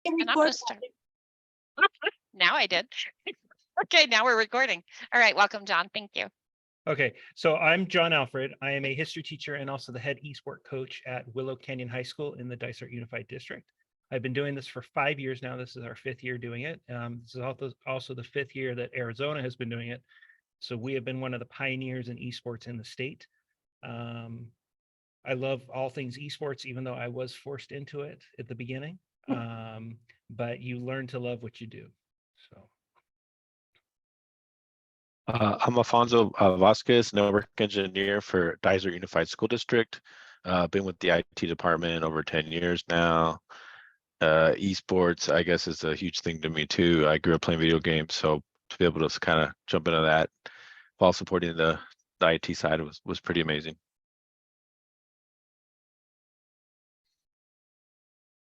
And I'm gonna start. Now I did. Okay, now we're recording. All right, welcome, John. Thank you. Okay, so I'm John Alfred. I am a history teacher and also the head eSport coach at Willow Canyon High School in the Dysart Unified District. I've been doing this for 5 years now. This is our 5th year doing it. This is also the 5th year that Arizona has been doing it. So we have been one of the pioneers in esports in the state. I love all things esports, even though I was forced into it at the beginning. But you learn to love what you do. So. I'm Alfonso Vasquez, network engineer for Dysart Unified School District. Been with the IT department over 10 years now. Esports, I guess, is a huge thing to me too. I grew up playing video games, so to be able to kind of jump into that while supporting the IT side was pretty amazing.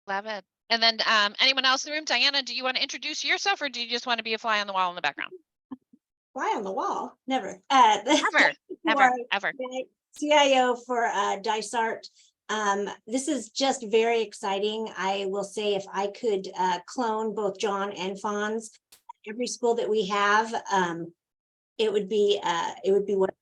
Love it. And then anyone else in the room? Diana, do you want to introduce yourself, or do you just want to be a fly on the wall in the background? Fly on the wall? Never. Ever. CIO for Dysart. This is just very exciting. I will say, if I could clone both John and Fonz, every school that we have, it would be wonderful.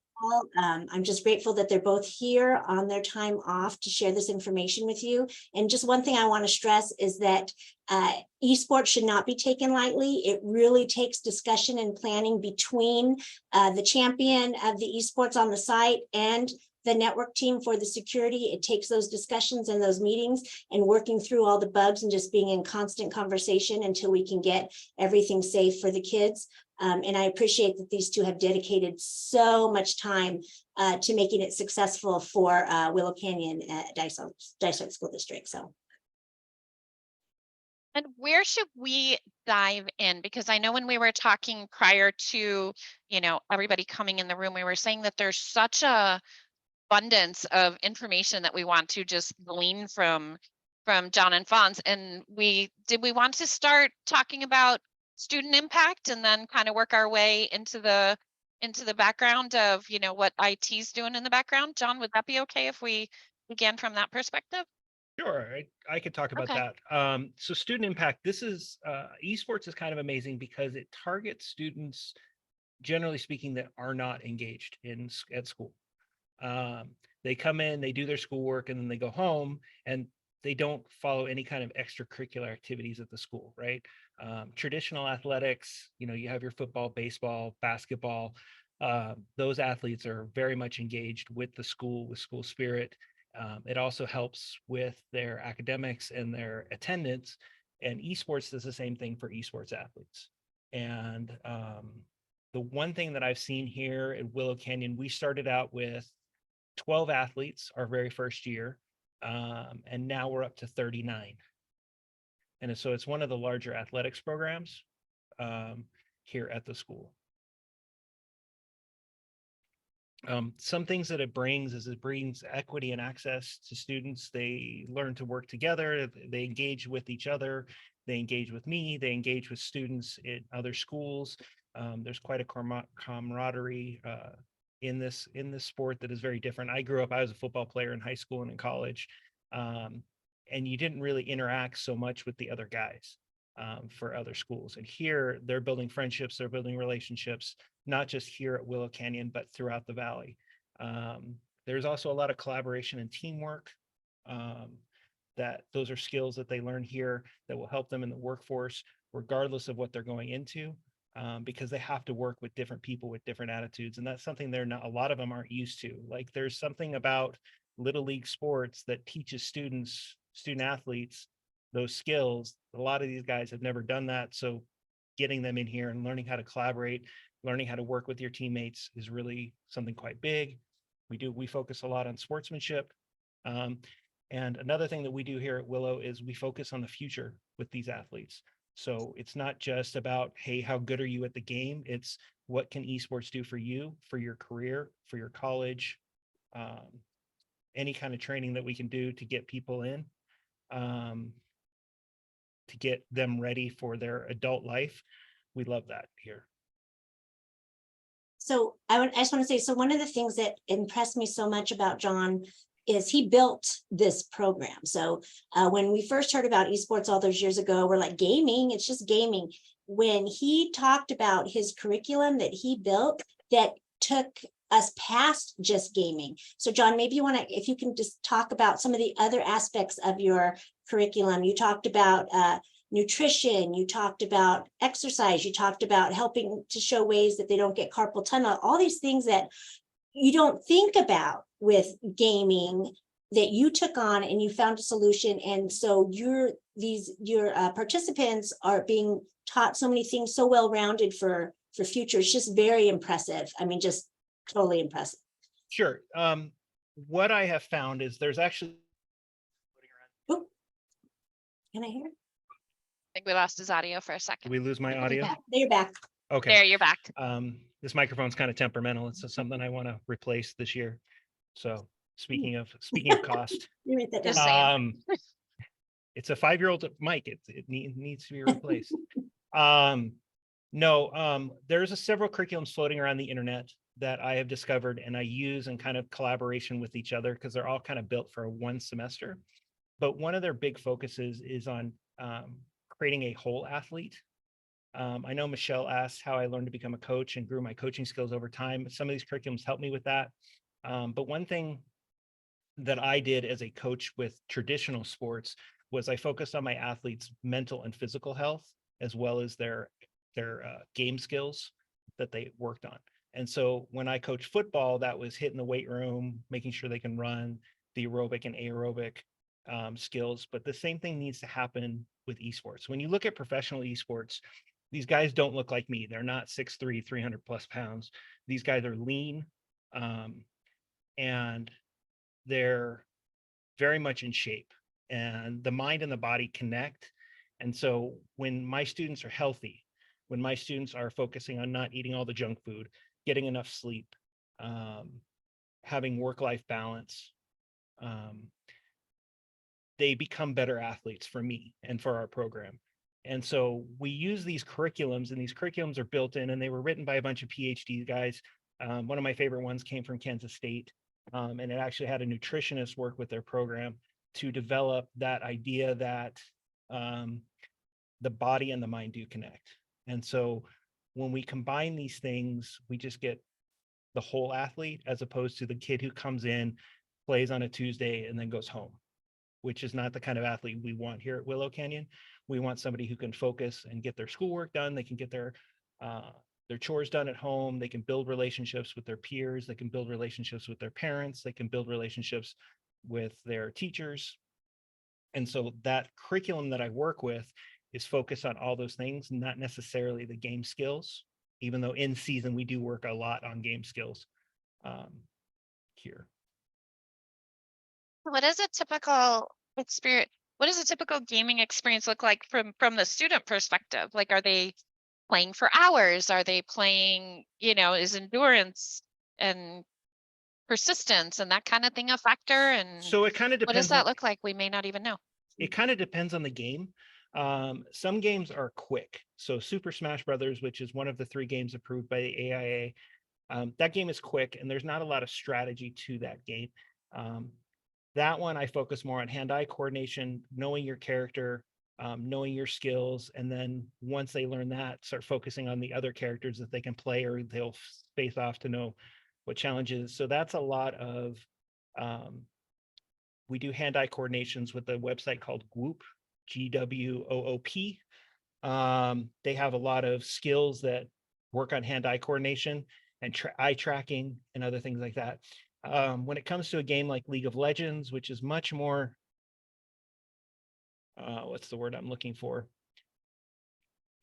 I'm just grateful that they're both here on their time off to share this information with you. And just one thing I want to stress is that esports should not be taken lightly. It really takes discussion and planning between the champion of the esports on the site and the network team for the security. It takes those discussions and those meetings and working through all the bugs and just being in constant conversation until we can get everything safe for the kids. And I appreciate that these two have dedicated so much time to making it successful for Willow Canyon at Dysart School District. So. And where should we dive in? Because I know when we were talking prior to, everybody coming in the room, we were saying that there's such a abundance of information that we want to just glean from John and Fonz. And did we want to start talking about student impact and then kind of work our way into the background of what IT's doing in the background? John, would that be okay if we began from that perspective? Sure, I could talk about that. So student impact, this is esports is kind of amazing because it targets students, generally speaking, that are not engaged at school. They come in, they do their schoolwork, and then they go home, and they don't follow any kind of extracurricular activities at the school, right? Traditional athletics, you have your football, baseball, basketball. Those athletes are very much engaged with the school, with school spirit. It also helps with their academics and their attendance. And esports does the same thing for esports athletes. And the one thing that I've seen here at Willow Canyon, we started out with 12 athletes our very first year, and now we're up to 39. And so it's one of the larger athletics programs here at the school. Some things that it brings is it brings equity and access to students. They learn to work together. They engage with each other. They engage with me. They engage with students in other schools. There's quite a camaraderie in this sport that is very different. I was a football player in high school and in college, and you didn't really interact so much with the other guys for other schools. And here they're building friendships, they're building relationships, not just here at Willow Canyon, but throughout the valley. There's also a lot of collaboration and teamwork. That those are skills that they learn here that will help them in the workforce, regardless of what they're going into. Because they have to work with different people with different attitudes. And that's something a lot of them aren't used to. Like, there's something about Little League sports that teaches student athletes those skills. A lot of these guys have never done that. So getting them in here and learning how to collaborate, learning how to work with your teammates is really something quite big. We focus a lot on sportsmanship. And another thing that we do here at Willow is we focus on the future with these athletes. So it's not just about, hey, how good are you at the game? It's what can esports do for you, for your career, for your college, any kind of training that we can do to get people in, to get them ready for their adult life. We love that here. So I just want to say, so one of the things that impressed me so much about John is he built this program. So when we first heard about esports all those years ago, we're like, gaming, it's just gaming. When he talked about his curriculum that he built that took us past just gaming. So John, maybe you want to, if you can just talk about some of the other aspects of your curriculum. You talked about nutrition, you talked about exercise, you talked about helping to show ways that they don't get carpal tunnel, all these things that you don't think about with gaming that you took on and you found a solution. And so your participants are being taught so many things, so well-rounded for future. It's just very impressive. I mean, just totally impressive. Sure. What I have found is there's actually. Oop. Can I hear? I think we lost his audio for a Did second. we lose my audio? There you're back. Okay. There, you're back. This microphone's kind of temperamental. It's something I want to replace this year. So speaking of cost, You write that down. Just saying. It's a 5-year-old mic. It needs to be replaced. No, there's several curriculums floating around the internet that I have discovered and I use in kind of collaboration with each other because they're all kind of built for one semester. But one of their big focuses is on creating a whole athlete. I know Michelle asked how I learned to become a coach and grew my coaching skills over time. Some of these curriculums helped me with that. But one thing that I did as a coach with traditional sports was I focused on my athletes' mental and physical health, as well as their game skills that they worked on. And so when I coached football, that was hitting the weight room, making sure they can run, the aerobic and aerobic skills. But the same thing needs to happen with esports. When you look at professional esports, these guys don't look like me. They're not 6'3", 300 plus pounds. These guys are lean and they're very much in shape, and the mind and the body connect. And so when my students are healthy, when my students are focusing on not eating all the junk food, getting enough sleep, having work-life balance, they become better athletes for me and for our program. And so we use these curriculums, and these curriculums are built in, and they were written by a bunch of PhD guys. One of my favorite ones came from Kansas State, and it actually had a nutritionist work with their program to develop that idea that the body and the mind do connect. And so when we combine these things, we just get the whole athlete, as opposed to the kid who comes in, plays on a Tuesday, and then goes home, which is not the kind of athlete we want here at Willow Canyon. We want somebody who can focus and get their schoolwork done. They can get their chores done at home. They can build relationships with their peers. They can build relationships with their parents. They can build relationships with their teachers. And so that curriculum that I work with is focused on all those things, not necessarily the game skills, even though in season we do work a lot on game skills here. What is a typical experience? What does a typical gaming experience look like from the student perspective? Like, are they playing for hours? Are they playing, is endurance and persistence and that kind of thing a factor? And So it kind of what does depends that on, look like? We may not even know. it kind of depends on the game. Some games are quick. So Super Smash Brothers, which is one of the 3 games approved by the AIA, that game is quick and there's not a lot of strategy to that game. That one I focus more on hand-eye coordination, knowing your character, knowing your skills, and then once they learn that, start focusing on the other characters that they can play, or they'll face off to know what challenges. So that's a lot of, we do hand-eye coordinations with a website called GWOOP, GWOOP. They have a lot of skills that work on hand-eye coordination and eye tracking and other things like that. When it comes to a game like League of Legends, which is much more, what's the word I'm looking for?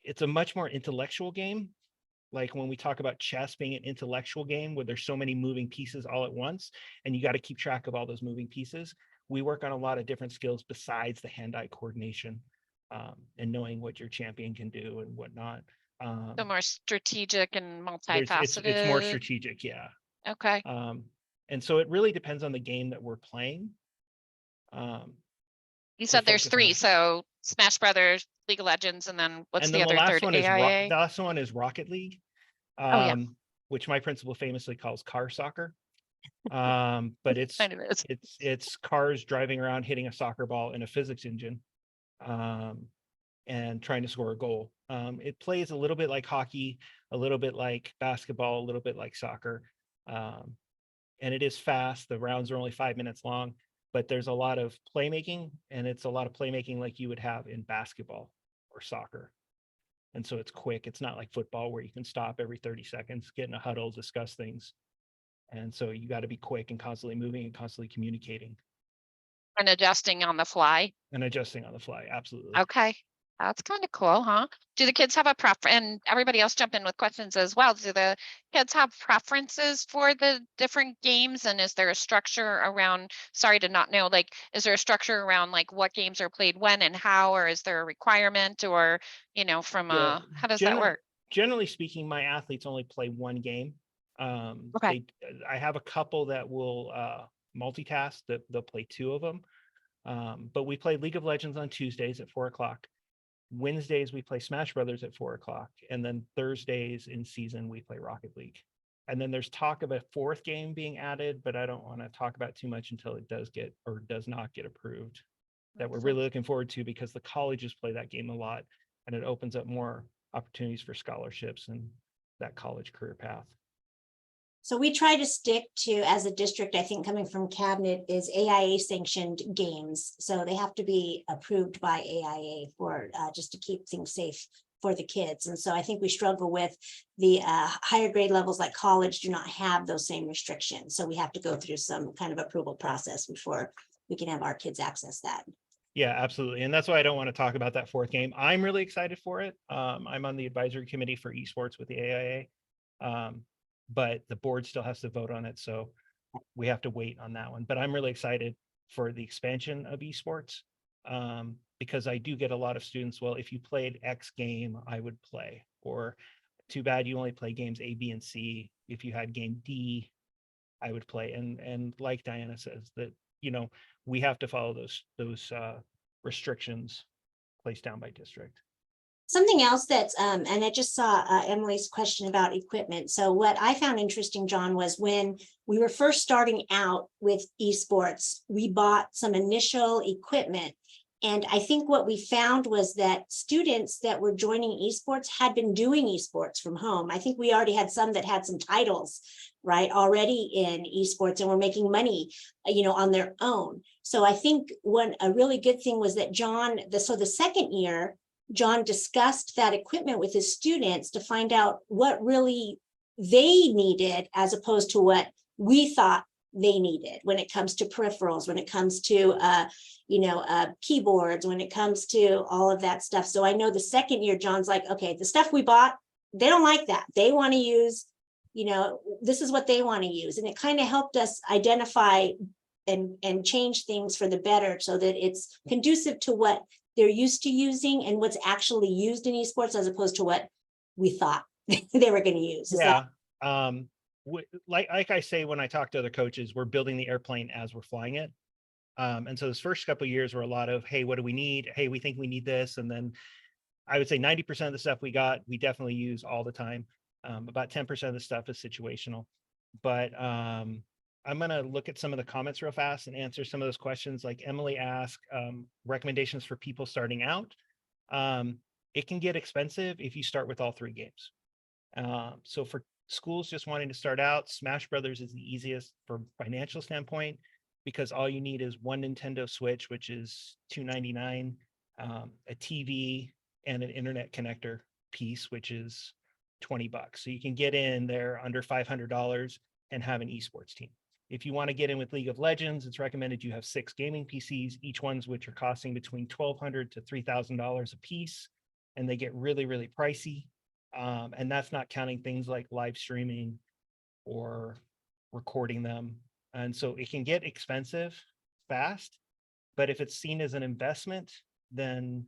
It's a much more intellectual game. Like when we talk about chess being an intellectual game where there's so many moving pieces all at once, and you got to keep track of all those moving pieces. We work on a lot of different skills besides the hand-eye coordination and knowing what your champion can do and whatnot. So more strategic and multifaceted. It's more strategic, yeah. Okay. And so it really depends on the game that we're playing. You said there's focus on 3, that. so Smash Brothers, League of Legends, and then what's And the then other third? AIA? The last one is Rocket League, Oh, yeah. which my principal famously calls car soccer. But it's Kind of is. it's cars driving around hitting a soccer ball in a physics engine, and trying to score a goal. It plays a little bit like hockey, a little bit like basketball, a little bit like soccer. And it is fast. The rounds are only 5 minutes long, but there's a lot of playmaking, and it's a lot of playmaking like you would have in basketball or soccer. And so it's quick. It's not like football where you can stop every 30 seconds, get in a huddle, discuss things. And so you got to be quick and constantly moving and constantly communicating And adjusting on the fly. and adjusting on the fly. Absolutely. Okay. That's kind of cool, huh? Do the kids have a preference? And everybody else jump in with questions as well. Do the kids have preferences for the different games? And is there a structure around, sorry to not know, like, is there a structure around like what games are played when and how, or is there a requirement, or, from Yeah, how does that work? Generally speaking, my athletes only play one game. Okay. I have a couple that will multitask, that they'll play two of them. But we play League of Legends on Tuesdays at 4:00. Wednesdays we play Smash Brothers at 4:00, and then Thursdays in season we play Rocket League. And then there's talk of a fourth game being added, but I don't want to talk about too much until it does get or does not get approved. That we're really looking forward to, because the colleges play that game a lot, and it opens up more opportunities for scholarships and that college career path. So we try to stick to, as a district, I think coming from cabinet, is AIA sanctioned games. So they have to be approved by AIA for just to keep things safe for the kids. And so I think we struggle with the higher grade levels, like college, do not have those same restrictions. So we have to go through some kind of approval process before we can have our kids access that. Yeah, absolutely. And that's why I don't want to talk about that fourth game. I'm really excited for it. I'm on the advisory committee for esports with the AIA. But the board still has to vote on it. So we have to wait on that one. But I'm really excited for the expansion of esports, because I do get a lot of students. Well, if you played X game, I would play. Or too bad you only play games A, B, and C. If you had game D, I would play. And like Diana says, that we have to follow those restrictions placed down by district. Something else that's, and I just saw Emily's question about equipment. So what I found interesting, John, was when we were first starting out with esports, we bought some initial equipment. And I think what we found was that students that were joining esports had been doing esports from home. I think we already had some that had some titles, right, already in esports, and were making money, on their own. So I think a really good thing was that the second year, John discussed that equipment with his students to find out what really they needed, as opposed to what we thought they needed when it comes to peripherals, when it comes to keyboards, when it comes to all of that stuff. So I know the second year, John's like, okay, the stuff we bought, they don't like that. They want to use, this is what they want to use. And it kind of helped us identify and change things for the better, so that it's conducive to what they're used to using and what's actually used in esports, as opposed to what we thought they were going to use. Like I say, when I talk to other coaches, we're building the airplane as we're flying it. And so those first couple of years were a lot of, hey, what do we need? Hey, we think we need this. And then I would say 90% of the stuff we got, we definitely use all the time. About 10% of the stuff is situational. But I'm going to look at some of the comments real fast and answer some of those questions. Like Emily asked, recommendations for people starting out. It can get expensive if you start with all three games. So for schools just wanting to start out, Smash Brothers is the easiest from financial standpoint, because all you need is one Nintendo Switch, which is $299, a TV, and an internet connector piece, which is $20. So you can get in there under $500 and have an esports team. If you want to get in with League of Legends, it's recommended you have 6 gaming PCs, each one's which are costing between $1,200 to $3,000 a piece, and they get really, really pricey. And that's not counting things like live streaming or recording them. And so it can get expensive fast, but if it's seen as an investment, then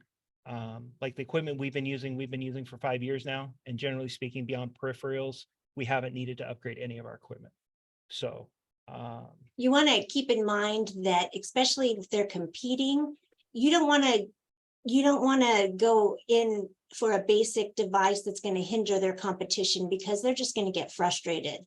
like the equipment we've been using for 5 years now, and generally speaking, beyond peripherals, we haven't needed to upgrade any of our equipment. So you want to keep in mind that, especially if they're competing, you don't want to you don't want to go in for a basic device that's going to hinder their competition, because they're just going to get frustrated.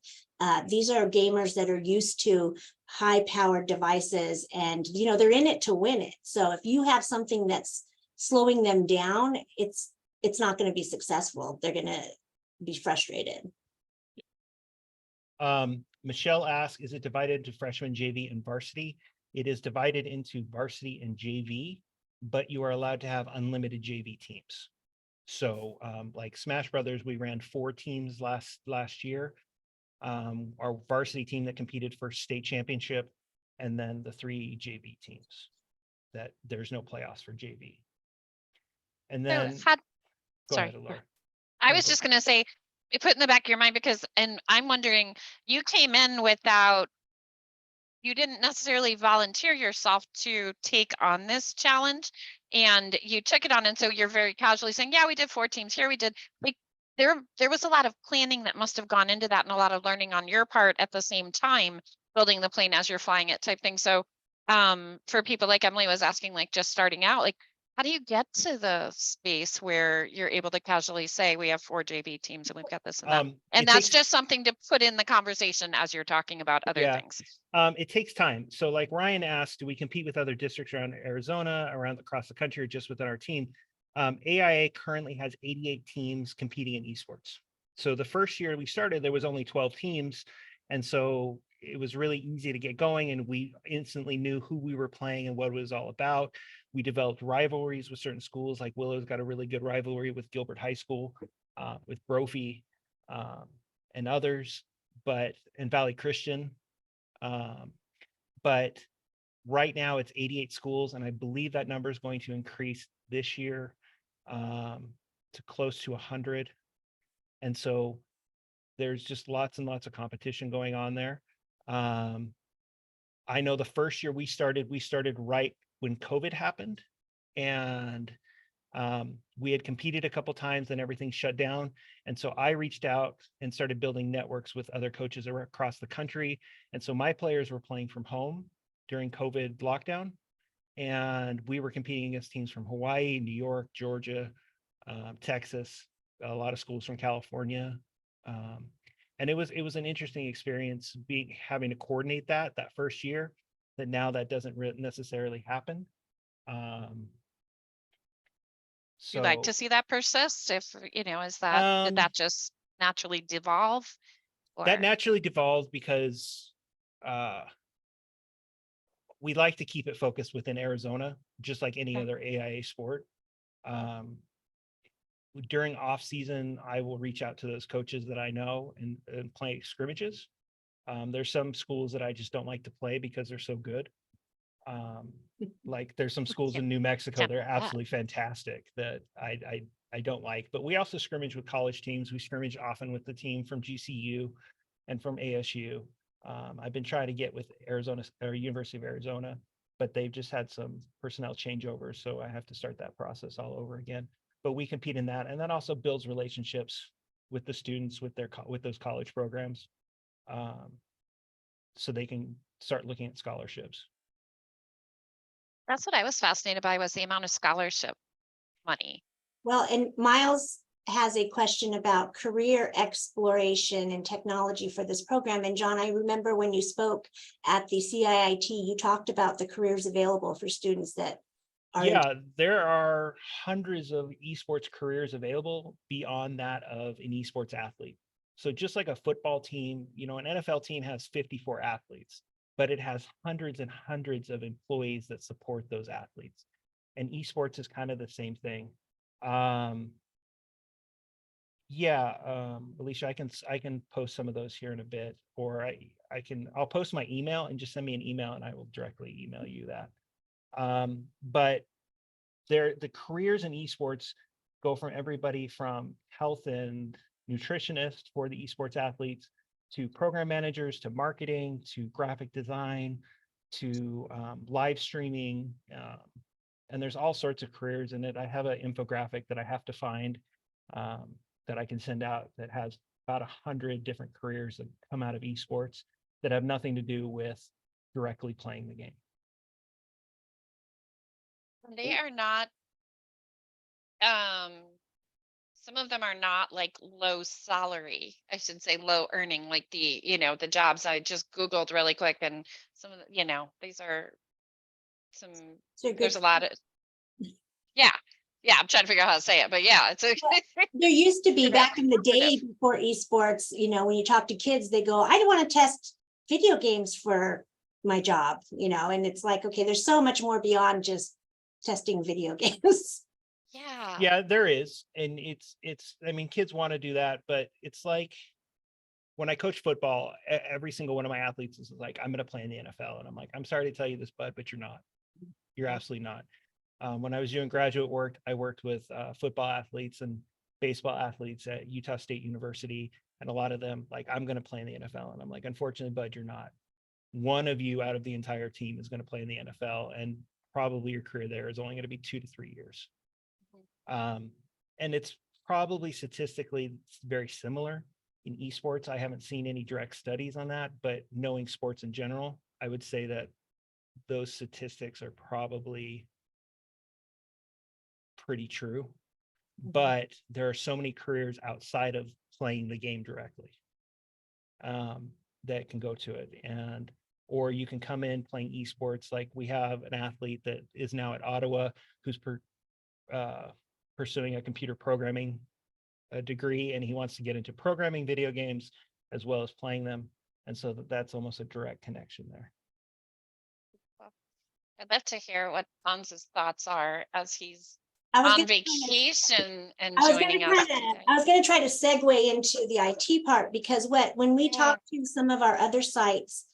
These are gamers that are used to high powered devices, and they're in it to win it. So if you have something that's slowing them down, it's not going to be successful. They're going to be frustrated. Michelle asks, is it divided into freshman, JV, and varsity? It is divided into varsity and JV, but you are allowed to have unlimited JV teams. So like Smash Brothers, we ran 4 teams last year. Our varsity team that competed for state championship, and then the 3 JV teams that there's no playoffs for JV. And then go sorry. ahead, Laura. I No, was go. just going to say, put in the back of your mind, because, and I'm wondering, you came in without, you didn't necessarily volunteer yourself to take on this challenge, and you took it on. And so you're very casually saying, yeah, we did 4 teams here. We did, like, there was a lot of planning that must have gone into that, and a lot of learning on your part at the same time, building the plane as you're flying it type thing. So for people like Emily was asking, like just starting out, like, how do you get to the space where you're able to casually say, we have 4 JV teams and we've got this and that? And that's just something to put in the conversation as you're talking about other things. It takes time. So like Ryan asked, do we compete with other districts around Arizona, across the country, or just within our team? AIA currently has 88 teams competing in esports. So the first year we started, there was only 12 teams. And so it was really easy to get going, and we instantly knew who we were playing and what it was all about. We developed rivalries with certain schools, like Willow's got a really good rivalry with Gilbert High School, with Brophy, and others, and Valley Christian. But right now it's 88 schools, and I believe that number is going to increase this year to close to 100. And so there's just lots and lots of competition going on there. I know the first year we started right when COVID happened, and we had competed a couple times and everything shut down. And so I reached out and started building networks with other coaches across the country. And so my players were playing from home during COVID lockdown, and we were competing against teams from Hawaii, New York, Georgia, Texas, a lot of schools from California. And it was an interesting experience having to coordinate that first year, that now that doesn't necessarily happen. So You'd like to see that persist, if is that, did that just naturally devolve? That naturally devolved because we like to keep it focused within Arizona, just like any other AIA sport. During off season, I will reach out to those coaches that I know and play scrimmages. There's some schools that I just don't like to play because they're so good. Like there's some schools in New Mexico, they're absolutely fantastic, that I don't like. But we also scrimmage with college teams. We scrimmage often with the team from GCU and from ASU. I've been trying to get with Arizona or University of Arizona, but they've just had some personnel changeovers, so I have to start that process all over again. But we compete in that, and that also builds relationships with the students with those college programs, so they can start looking at scholarships. That's what I was fascinated by, was the amount of scholarship money. Well, and Miles has a question about career exploration and technology for this program. And John, I remember when you spoke at the CIIT, you talked about the careers available for students that are. Yeah, there are hundreds of esports careers available beyond that of an esports athlete. So just like a football team, an NFL team has 54 athletes, but it has hundreds and hundreds of employees that support those athletes. And esports is kind of the same thing. Alicia, I can post some of those here in a bit, or I'll post my email, and just send me an email and I will directly email you that. But the careers in esports go from everybody from health and nutritionist for the esports athletes, to program managers, to marketing, to graphic design, to live streaming. And there's all sorts of careers in it. I have an infographic that I have to find that I can send out that has about 100 different careers that come out of esports that have nothing to do with directly playing the game. They are not some of them are not like low salary, I should say low earning, like the, the jobs I just Googled really quick, and some of the, these are some, So good. there's a lot of, yeah, I'm trying to figure out how to say it, but yeah, it's a, There used to be They're back in the day lucrative. before esports, when you talk to kids, they go, I don't want to test video games for my job, and it's like, okay, there's so much more beyond just testing video games. yeah. Yeah, there is. And I mean, kids want to do that, but it's like when I coach football, every single one of my athletes is like, I'm going to play in the NFL. And I'm like, I'm sorry to tell you this, bud, but you're not. You're absolutely not. When I was doing graduate work, I worked with football athletes and baseball athletes at Utah State University. And a lot of them, like, I'm going to play in the NFL. And I'm like, unfortunately, bud, you're not. One of you out of the entire team is going to play in the NFL. And probably your career there is only going to be 2 to 3 years. And it's probably statistically very similar in esports. I haven't seen any direct studies on that, but knowing sports in general, I would say that those statistics are probably pretty true. But there are so many careers outside of playing the game directly that can go to it. Or you can come in playing esports. Like we have an athlete that is now at AwA who's pursuing a computer programming degree, and he wants to get into programming video games as well as playing them. And so that's almost a direct connection there. I'd love to hear what Hans's thoughts are as he's I was on gonna vacation and I was joining us today. going to try to segue into the IT part, because when we talk to some of our other sites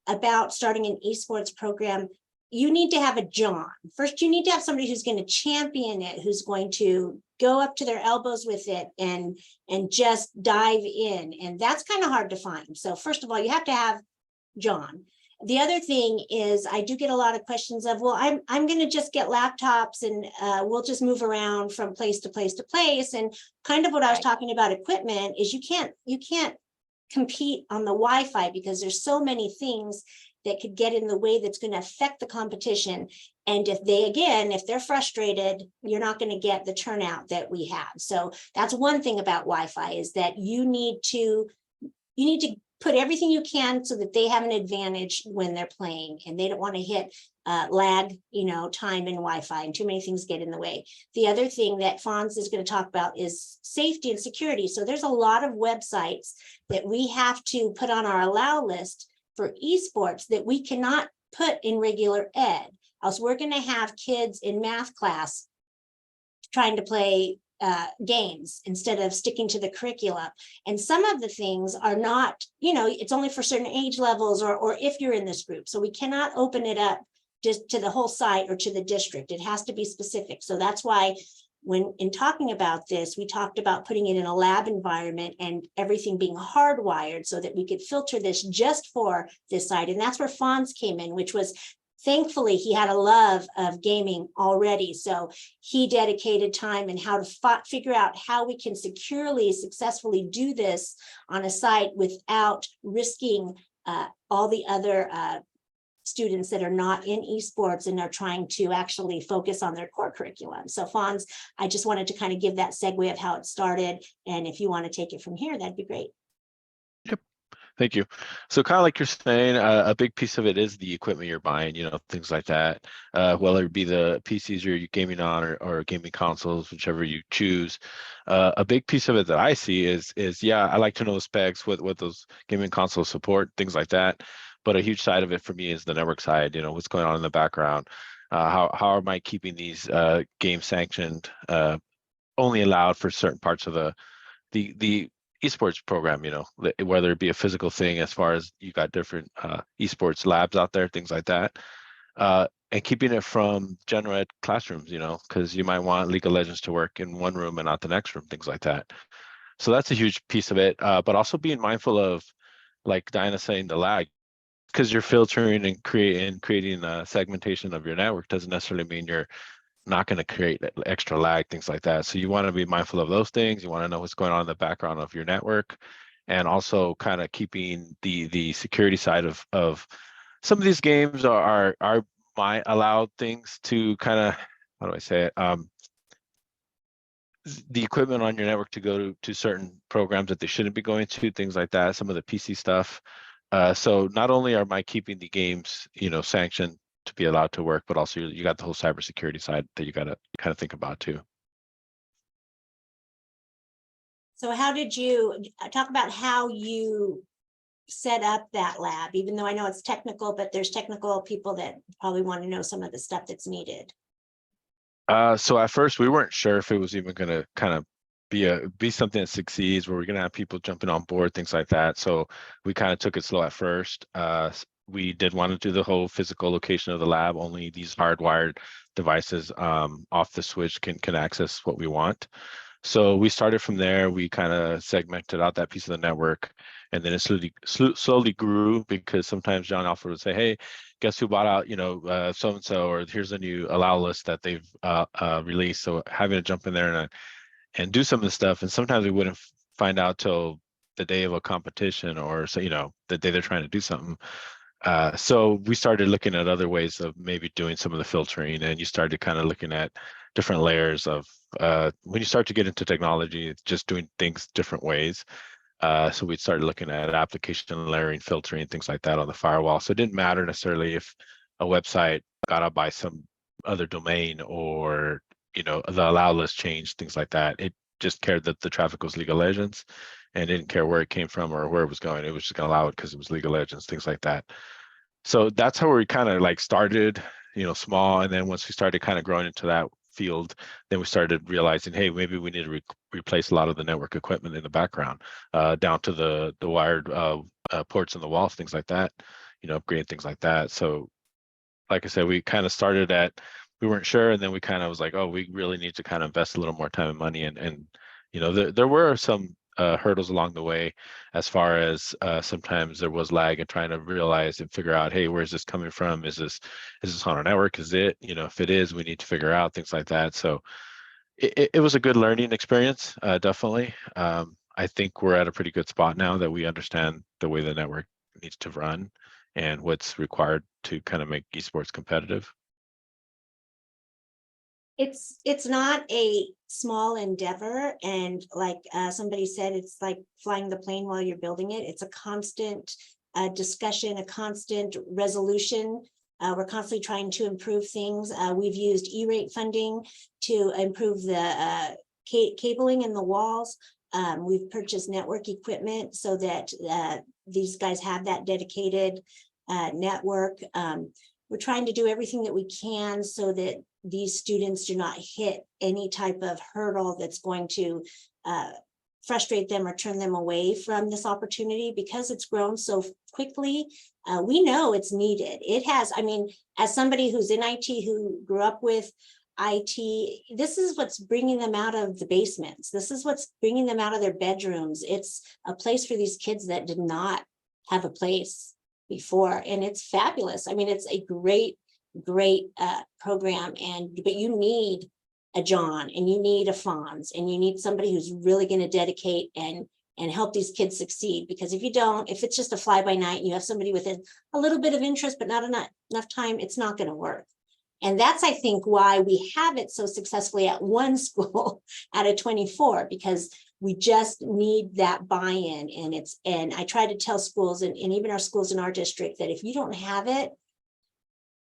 about starting an esports program, you need to have a John. First, you need to have somebody who's going to champion it, who's going to go up to their elbows with it and just dive in. And that's kind of hard to find. So first of all, you have to have John. The other thing is I do get a lot of questions of, well, I'm going to just get laptops and we'll just move around from place to place to place. And kind of what I was talking about equipment is you can't compete on the Wi-Fi, because there's so many things that could get in the way that's going to affect the competition. And if they're frustrated, you're not going to get the turnout that we have. So that's one thing about Wi-Fi, is that you need to put everything you can so that they have an advantage when they're playing, and they don't want to hit lag, time in Wi-Fi, and too many things get in the way. The other thing that Fonz is going to talk about is safety and security. So there's a lot of websites that we have to put on our allow list for esports that we cannot put in regular ed. Else we're going to have kids in math class trying to play games instead of sticking to the curriculum. And some of the things are not, it's only for certain age levels, or if you're in this group. So we cannot open it up just to the whole site or to the district. It has to be specific. So that's why when in talking about this, we talked about putting it in a lab environment and everything being hardwired so that we could filter this just for this site. And that's where Fonz came in, which was, thankfully, he had a love of gaming already. So he dedicated time and how to figure out how we can successfully do this on a site without risking all the other students that are not in esports and are trying to actually focus on their core curriculum. So Fonz, I just wanted to kind of give that segue of how it started. And if you want to take it from here, that'd be great. Yep. Thank you. So kind of like you're saying, a big piece of it is the equipment you're buying, things like that, whether it be the PCs you're gaming on or gaming consoles, whichever you choose. A big piece of it that I see is I like to know the specs, what those gaming consoles support, things like that. But a huge side of it for me is the network side, what's going on in the background. How am I keeping these games sanctioned, only allowed for certain parts of the esports program, whether it be a physical thing as far as you got different esports labs out there, things like that, and keeping it from general ed classrooms, because you might want League of Legends to work in one room and not the next room, things like that. So that's a huge piece of it, but also being mindful of, like Diana saying, the lag, because you're filtering and creating a segmentation of your network doesn't necessarily mean you're not going to create extra lag, things like that. So you want to be mindful of those things. You want to know what's going on in the background of your network, and also kind of keeping the security side of some of these games are my allowed things to kind of, how do I say it? the equipment on your network to go to certain programs that they shouldn't be going to, things like that, some of the PC stuff. So not only am I keeping the games, sanctioned to be allowed to work, but also you got the whole cybersecurity side that you got to kind of think about too. So how did you talk about how you set up that lab, even though I know it's technical, but there's technical people that probably want to know some of the stuff that's needed. So at first we weren't sure if it was even going to kind of be something that succeeds, where we're going to have people jumping on board, things like that. So we kind of took it slow at first. We did want to do the whole physical location of the lab. Only these hardwired devices off the switch can access what we want. So we started from there. We kind of segmented out that piece of the network, and then it slowly grew, because sometimes John Alfred would say, "Hey, guess who bought out, so and so, or here's a new allow list that they've released." So having to jump in there and do some of the stuff, and sometimes we wouldn't find out till the day of a competition, or so the day they're trying to do something. So we started looking at other ways of maybe doing some of the filtering, and you started kind of looking at different layers of when you start to get into technology, it's just doing things different ways. So we started looking at application layering, filtering, things like that on the firewall. So it didn't matter necessarily if a website got out by some other domain, or the allow list changed, things like that. It just cared that the traffic was League of Legends, and didn't care where it came from or where it was going. It was just going to allow it because it was League of Legends, things like that. So that's how we kind of like started, small. And then once we started kind of growing into that field, then we started realizing, hey, maybe we need to replace a lot of the network equipment in the background, down to the wired ports in the walls, things like that, upgrade things like that. So like I said, we kind of started we weren't sure, and then we kind of was like, oh, we really need to kind of invest a little more time and money. And there were some hurdles along the way, as far as sometimes there was lag in trying to realize and figure out, hey, where's this coming from? Is this on our network? Is it, if it is, we need to figure out things like that. So it was a good learning experience, definitely. I think we're at a pretty good spot now that we understand the way the network needs to run and what's required to kind of make esports competitive. It's not a small endeavor, and like somebody said, it's like flying the plane while you're building it. It's a constant discussion, a constant resolution. We're constantly trying to improve things. We've used E-rate funding to improve the cabling in the walls. We've purchased network equipment so that these guys have that dedicated network. We're trying to do everything that we can so that these students do not hit any type of hurdle that's going to frustrate them or turn them away from this opportunity, because it's grown so quickly. We know it's needed. It has, I mean, as somebody who's in IT, who grew up with IT, this is what's bringing them out of the basements. This is what's bringing them out of their bedrooms. It's a place for these kids that did not have a place before, and it's fabulous. I mean, it's a great program, but you need a John, and you need a Fonz, and you need somebody who's really going to dedicate and help these kids succeed. Because if you don't, if it's just a fly by night and you have somebody with a little bit of interest but not enough time, it's not going to work. And that's, I think, why we have it so successfully at one school out of 24, because we just need that buy-in. And I try to tell schools, and even our schools in our district, that if you don't have it,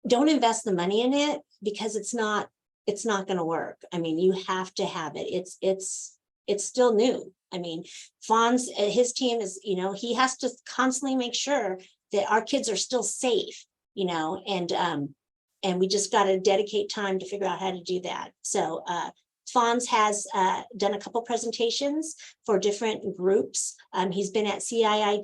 don't invest the money in it, because it's not going to work. I mean, you have to have it. It's still new. I mean, Fonz, his team is, he has to constantly make sure that our kids are still safe, and we just got to dedicate time to figure out how to do that. So Fonz has done a couple presentations for different groups. He's been at CIO,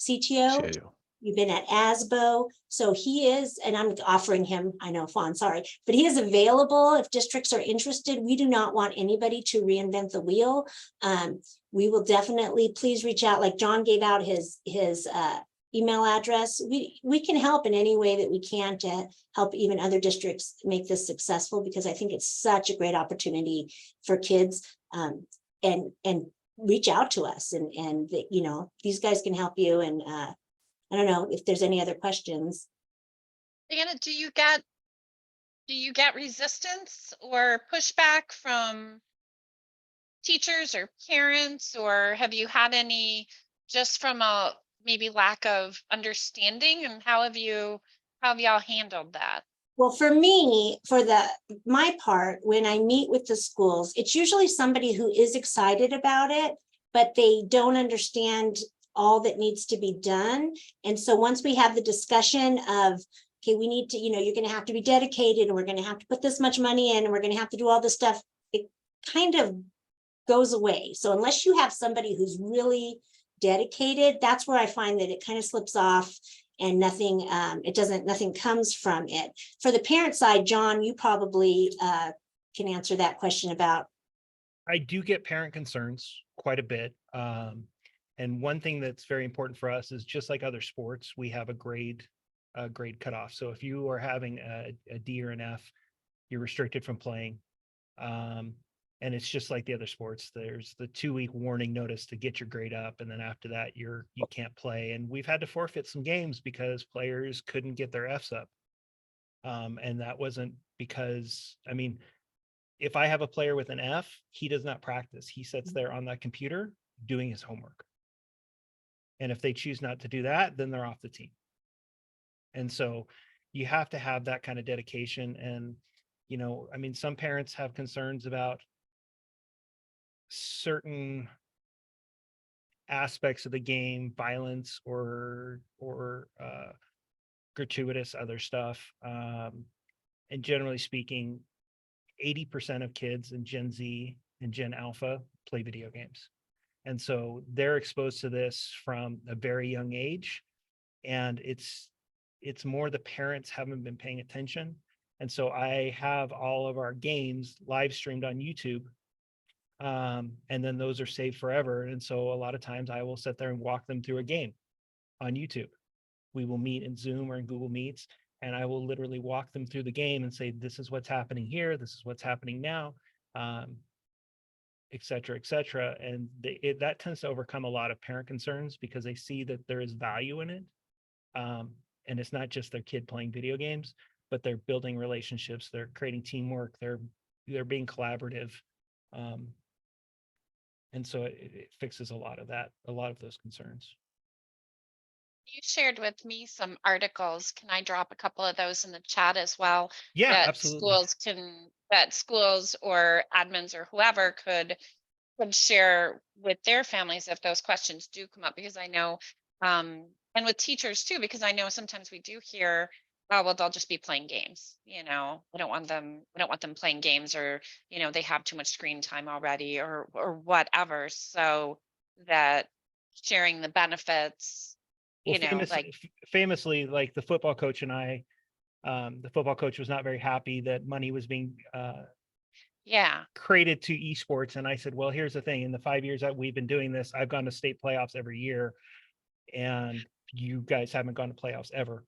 CTO. You've been at ASBO. So he is, and I'm offering him, I know, Fawn, sorry, but he is available if districts are interested. We do not want anybody to reinvent the wheel. We will definitely, please reach out. Like John gave out his email address. We can help in any way that we can to help even other districts make this successful, because I think it's such a great opportunity for kids, and reach out to us, and these guys can help you. And I don't know if there's any other questions. Diana, do you get Do you get resistance or pushback from teachers or parents, or have you had any just from a maybe lack of understanding, and how have y'all handled that? Well, for me, for my part, when I meet with the schools, it's usually somebody who is excited about it, but they don't understand all that needs to be done. And so once we have the discussion of, okay, we need to, you're going to have to be dedicated, and we're going to have to put this much money in, and we're going to have to do all this stuff, it kind of goes away. So unless you have somebody who's really dedicated, that's where I find that it kind of slips off, and nothing comes from it. For the parent side, John, you probably can answer that question about. I do get parent concerns quite a bit. And one thing that's very important for us is, just like other sports, we have a grade cutoff. So if you are having a D or an F, you're restricted from playing. And it's just like the other sports. There's the 2-week warning notice to get your grade up, and then after that, you can't play. And we've had to forfeit some games because players couldn't get their Fs up. And that wasn't because, I mean, if I have a player with an F, he does not practice. He sits there on that computer doing his homework. And if they choose not to do that, then they're off the team. And so you have to have that kind of dedication. And, I mean, some parents have concerns about certain aspects of the game, violence or gratuitous other stuff. And generally speaking, 80% of kids in Gen Z and Gen Alpha play video games. And so they're exposed to this from a very young age. And it's more the parents haven't been paying attention. And so I have all of our games live streamed on YouTube. And then those are saved forever. And so a lot of times I will sit there and walk them through a game on YouTube. We will meet in Zoom or in Google Meets, and I will literally walk them through the game and say, this is what's happening here. This is what's happening now, et cetera, et cetera. And that tends to overcome a lot of parent concerns because they see that there is value in it. And it's not just their kid playing video games, but they're building relationships. They're creating teamwork. They're being collaborative. And so it fixes a lot of those concerns. You shared with me some articles. Can I drop a couple of those in the chat as well? Yeah, That absolutely. schools or admins or whoever could share with their families if those questions do come up, because I know, and with teachers too, because I know sometimes we do hear, oh, well, they'll just be playing games. I don't want them playing games, or, they have too much screen time already, or whatever. So that sharing the benefits, Well, like, famously, like the football coach and I, the football coach was not very happy that money was being yeah, created to esports. And I said, well, here's the thing. In the 5 years that we've been doing this, I've gone to state playoffs every year. And you guys haven't gone to playoffs ever,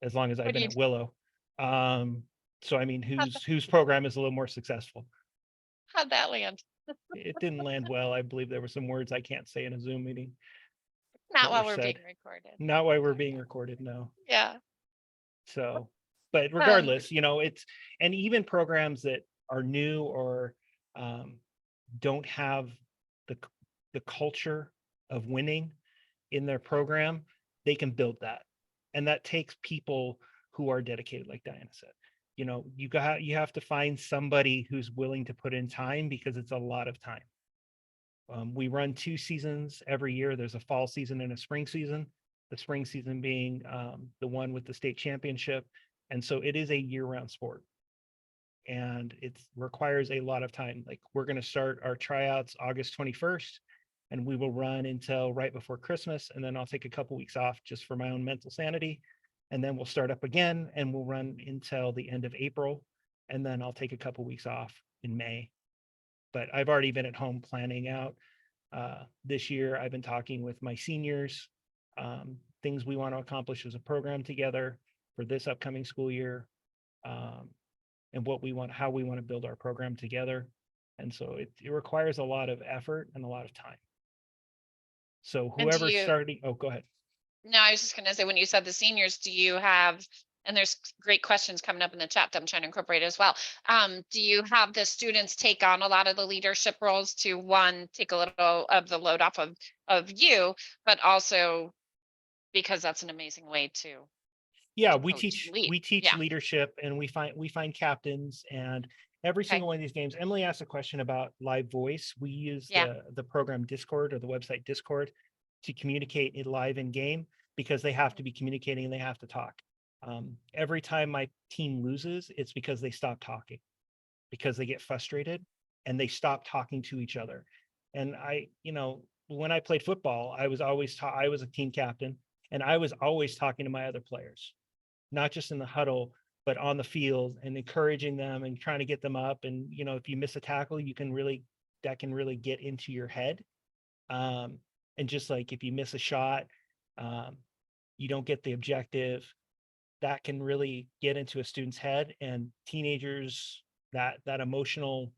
as long as I've been at Willow. So, I mean, whose program is a little more successful? How'd that land? It didn't land well. I believe there were some words I can't say in a Zoom meeting. Not while we're being recorded. Not while we're being recorded, no. Yeah. So, but regardless, and even programs that are new or don't have the culture of winning in their program, they can build that. And that takes people who are dedicated, like Diana said. You have to find somebody who's willing to put in time, because it's a lot of time. We run 2 seasons every year. There's a fall season and a spring season. The spring season being the one with the state championship. And so it is a year-round sport. And it requires a lot of time. Like, we're going to start our tryouts August 21st, and we will run until right before Christmas. And then I'll take a couple weeks off just for my own mental sanity. And then we'll start up again, and we'll run until the end of April. And then I'll take a couple weeks off in May. But I've already been at home planning out this year. I've been talking with my seniors, things we want to accomplish as a program together for this upcoming school year, and how we want to build our program together. And so it requires a lot of effort and a lot of time. So whoever's starting, oh, go ahead. No, I was just going to say, when you said the seniors, do you have and there's great questions coming up in the chat that I'm trying to incorporate as well. Do you have the students take on a lot of the leadership roles to, one, take a little of the load off of you, but also because that's an amazing way to Yeah, to we coach, teach lead. we teach Yeah. leadership, and we find captains, and every Okay. single one of these games. Emily asked a question about live voice. We use Yeah. the program Discord, or the website Discord, to communicate it live in game, because they have to be communicating and they have to talk. Every time my team loses, it's because they stop talking, because they get frustrated and they stop talking to each other. And when I played football, I was a team captain, and I was always talking to my other players, not just in the huddle, but on the field, and encouraging them and trying to get them up. And, if you miss a tackle, that can really get into your head. And just like if you miss a shot, you don't get the objective, that can really get into a student's head. And teenagers, that emotional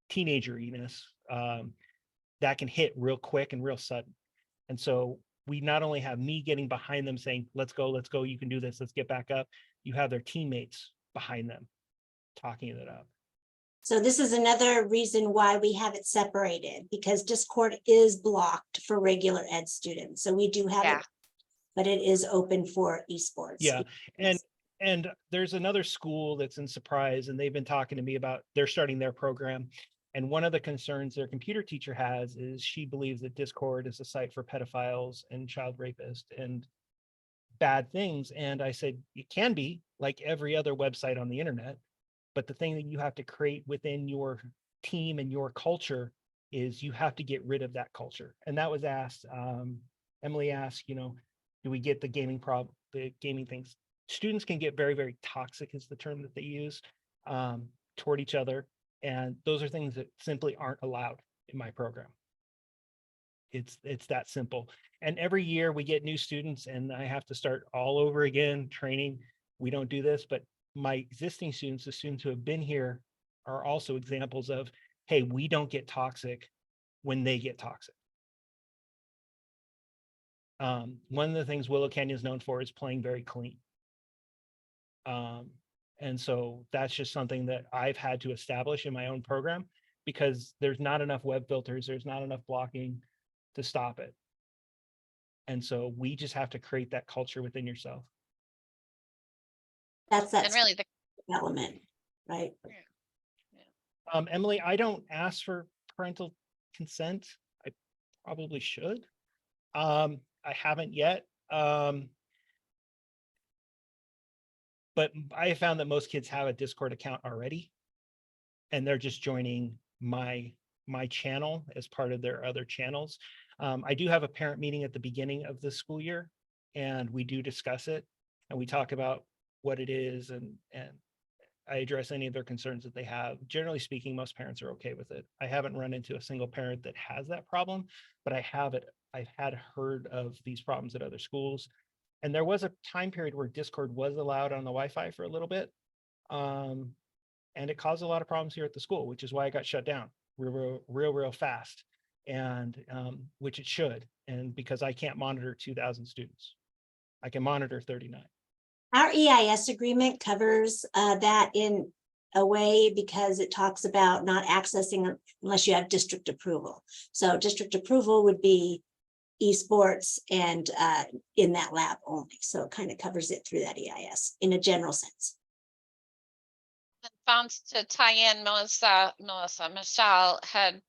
teenageriness, that can hit real quick and real sudden. And so we not only have me getting behind them saying, let's go, you can do this, let's get back up. You have their teammates behind them talking it up. So this is another reason why we have it separated, because Discord is blocked for regular ed students. So we do have Yeah. it, but it is open for esports. Yeah. And there's another school that's in Surprise, and they've been talking to me about, they're starting their program. And one of the concerns their computer teacher has is she believes that Discord is a site for pedophiles and child rapists and bad things. And I said, it can be, like every other website on the internet. But the thing that you have to create within your team and your culture is you have to get rid of that culture. And that was asked, Emily asked, do we get the gaming things? Students can get very, very toxic, is the term that they use, toward each other. And those are things that simply aren't allowed in my program. It's that simple. And every year we get new students, and I have to start all over again training. We don't do this, but my existing students, the students who have been here, are also examples of, hey, we don't get toxic when they get toxic. One of the things Willow Canyon is known for is playing very clean. And so that's just something that I've had to establish in my own program, because there's not enough web filters, there's not enough blocking to stop it. And so we just have to create that culture within yourself. That's And really the element, right? Emily, I don't ask for parental consent. I probably should. I haven't yet. But I have found that most kids have a Discord account already, and they're just joining my channel as part of their other channels. I do have a parent meeting at the beginning of the school year, and we do discuss it, and we talk about what it is, and I address any of their concerns that they have. Generally speaking, most parents are okay with it. I haven't run into a single parent that has that problem, but I've had heard of these problems at other schools. And there was a time period where Discord was allowed on the Wi-Fi for a little bit. And it caused a lot of problems here at the school, which is why it got shut down real fast. And which it should. And because I can't monitor 2,000 students, I can monitor 39. Our EIS agreement covers that in a way, because it talks about not accessing unless you have district approval. So district approval would be esports and in that lab only. So it kind of covers it through that EIS in a general sense. Found to tie in, Michelle had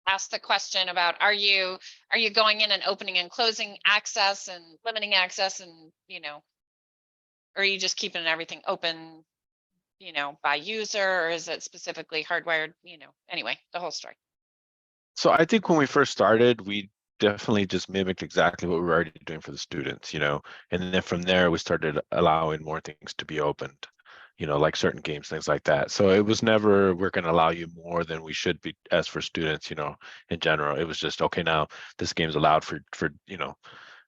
asked the question about, are you going in and opening and closing access and limiting access, and or are you just keeping everything open, by user, or is it specifically hardwired, anyway, the whole story. So I think when we first started, we definitely just mimicked exactly what we were already doing for the students, and then from there we started allowing more things to be opened, like certain games, things like that. So it was never, we're going to allow you more than we should be as for students, in general. It was just, okay, now this game's allowed for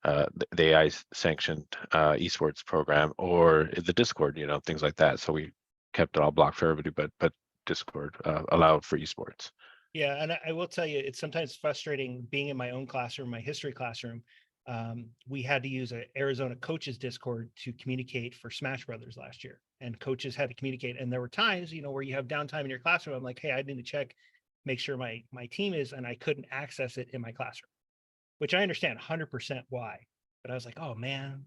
the AI sanctioned esports program, or the Discord, things like that. So we kept it all blocked for everybody, but Discord allowed for esports. Yeah, and I will tell you, it's sometimes frustrating being in my own classroom, my history classroom, We had to use an Arizona coaches Discord to communicate for Smash Brothers last year, and coaches had to communicate. And there were times, where you have downtime in your classroom. I'm like, hey, I need to check, make sure my team is, and I couldn't access it in my classroom, which I understand 100% why. But I was like, oh man,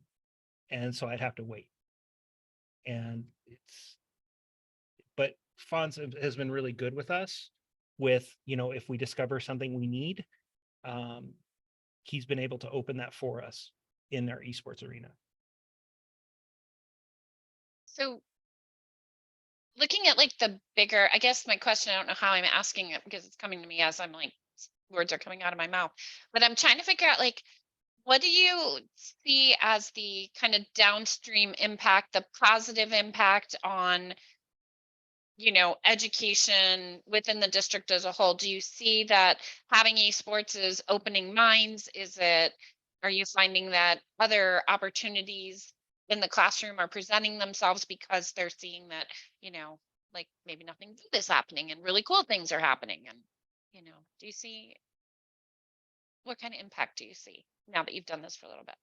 and so I'd have to wait. And but Fonz has been really good with us with, if we discover something we need, he's been able to open that for us in our esports arena. So looking at like the bigger, I guess my question, I don't know how I'm asking it because it's coming to me as I'm like, words are coming out of my mouth, but I'm trying to figure out like, what do you see as the kind of downstream impact, the positive impact on, education within the district as a whole? Do you see that having esports is opening minds? Are you finding that other opportunities in the classroom are presenting themselves because they're seeing that, like maybe nothing good is happening and really cool things are happening? And, do you see, what kind of impact do you see now that you've done this for a little bit?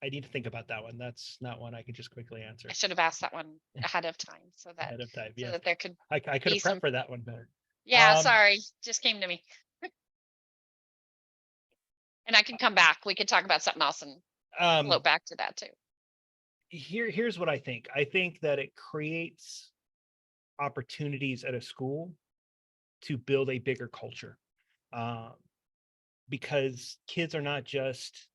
I need to think about that one. That's not one I could just quickly answer I should have asked that one ahead of time so that ahead of time. so Yeah, that there could I could be have some. prepped for that one better. Yeah, sorry, just came to me. And I can come back. We could talk about something else and float back to that too. Here's what I think. I think that it creates opportunities at a school to build a bigger culture, because kids are not just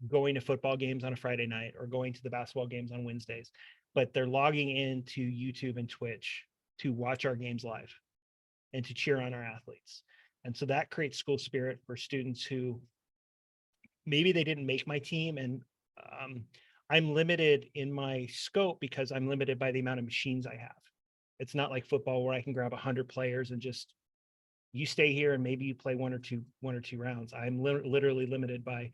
going to football games on a Friday night or going to the basketball games on Wednesdays, but they're logging into YouTube and Twitch to watch our games live and to cheer on our athletes. And so that creates school spirit for students who maybe they didn't make my team. And I'm limited in my scope because I'm limited by the amount of machines I have. It's not like football where I can grab 100 players and just, you stay here and maybe you play one or two rounds. I'm literally limited by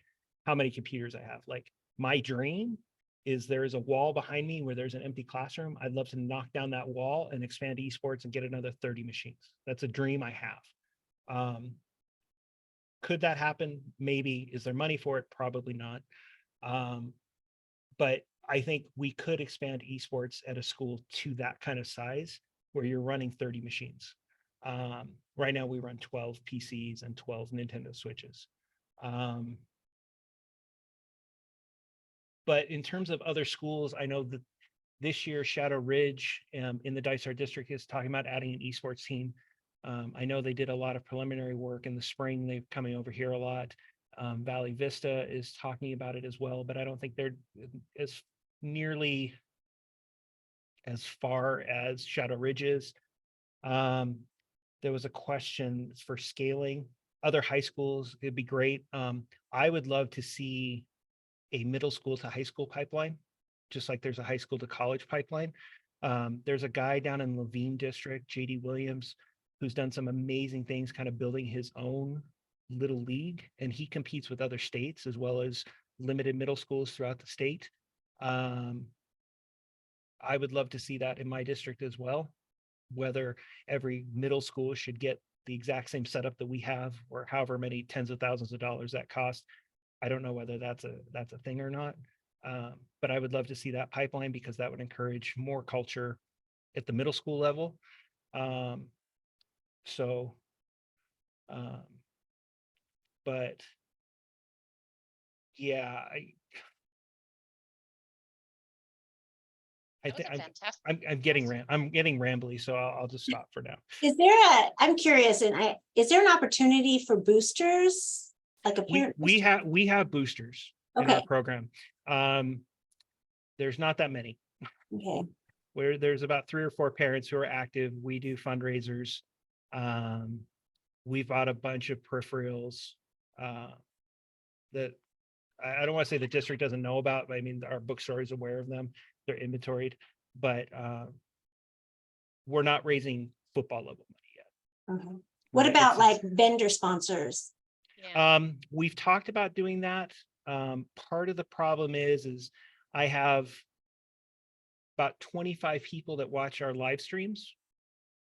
how many computers I have. Like, my dream is there is a wall behind me where there's an empty classroom. I'd love to knock down that wall and expand esports and get another 30 machines. That's a dream I have. Could that happen? Maybe. Is there money for it? Probably not. But I think we could expand esports at a school to that kind of size where you're running 30 machines. Right now we run 12 PCs and 12 Nintendo Switches. But in terms of other schools, I know that this year Shadow Ridge in the Dysart district is talking about adding an esports team. I know they did a lot of preliminary work in the spring. They're coming over here a lot. Valley Vista is talking about it as well, but I don't think they're as nearly as far as Shadow Ridge is. There was a question for scaling other high schools. It'd be great. I would love to see a middle school to high school pipeline, just like there's a high school to college pipeline. There's a guy down in Levine district, JD Williams, who's done some amazing things, kind of building his own little league, and he competes with other states as well as limited middle schools throughout the state. I would love to see that in my district as well. Whether every middle school should get the exact same setup that we have, or however many tens of thousands of dollars that cost, I don't know whether that's a thing or not. But I would love to see that pipeline because that would encourage more culture at the middle school level. But yeah, I think I'm getting rambly, so I'll just stop for now. I'm curious, and is there an opportunity for boosters? Like a parent? We have boosters in our Okay. program. There's not that many. Okay. Where there's about 3 or 4 parents who are active. We do fundraisers. We bought a bunch of peripherals that I don't want to say the district doesn't know about, but I mean, our bookstore is aware of them. They're inventoried, but we're not raising football level money yet. Okay. What about like vendor sponsors? Yeah. We've talked about doing that. Part of the problem is I have about 25 people that watch our live streams.